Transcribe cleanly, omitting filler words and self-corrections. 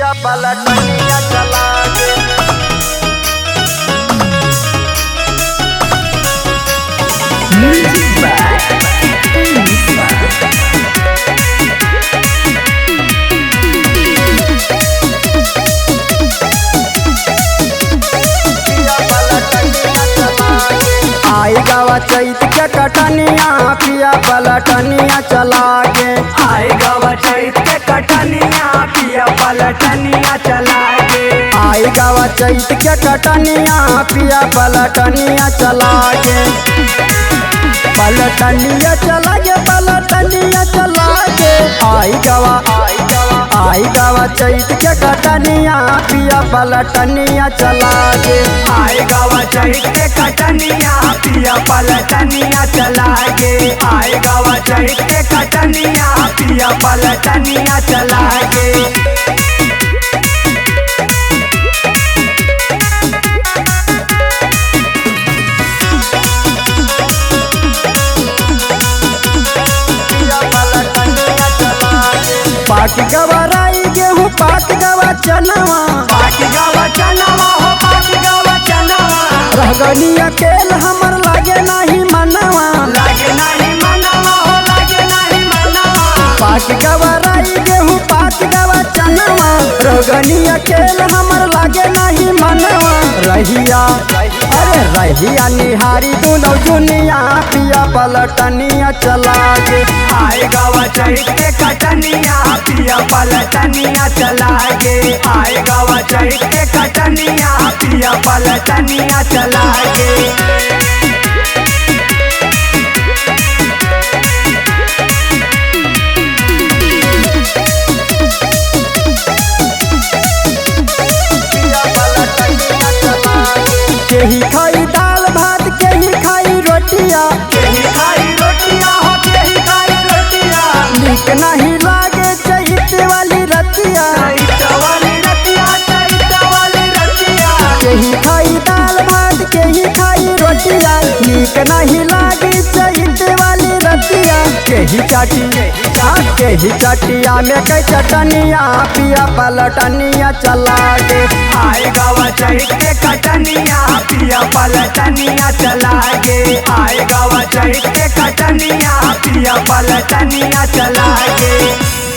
पिया पलटनिया चला के Music by पिया पलटनिया चला के आई गावा चैत के कटनिया पिया पलटनिया चला के आई गावा चैत के कटनिया पिया पलटनिया चला के आई गावा चैत के कटनिया पिया पलटनिया चला के पलटनिया चला के पलटनिया चला के आई गावा चैत के कटनिया पिया पलटनिया चला के आई गावा चैत के कटनिया पिया पलटनिया चला के आई गावा चैत के कटनिया पिया पलटनिया चला के पिया पलटनिया चला के पाक गवराई गेहूं पाक गवा चनवा पाक गावा चनवा हो पाक गावा चनवा रहगनी अकेल हमर लागे नाही मनवा लागे नहीं मनवा हो लागे नहीं मनवा पाक गवराई गेहूं पाक गवा चनवा रहगनी अकेल हमर लागे नाही मनवा रहिया निहारी दुनो दुनिया पिया पलटनिया चला के आई गावा चैत के कटनिया पिया पलटनिया चला के आई गावा चैत के कटनिया पिया पलटनिया चला के पिया पलटनिया चला के केही खाई दाल भात केही खाई रोटिया केही खाई रोटिया हो केही खाई रोटिया नीक नहीं लागे चैत वाली रतिया चैत वाली रतिया चैत वाली रतिया केही खाई दाल भात केही खाई रोटिया नीक नहीं लागी चैत वाली रतिया केही चटिया में कई चटनिया पिया पलटनिया चला के आई गावा चैत के कटनिया पिया पलटनिया चला के आई गावा चैत के कटनिया पिया पलटनिया चला के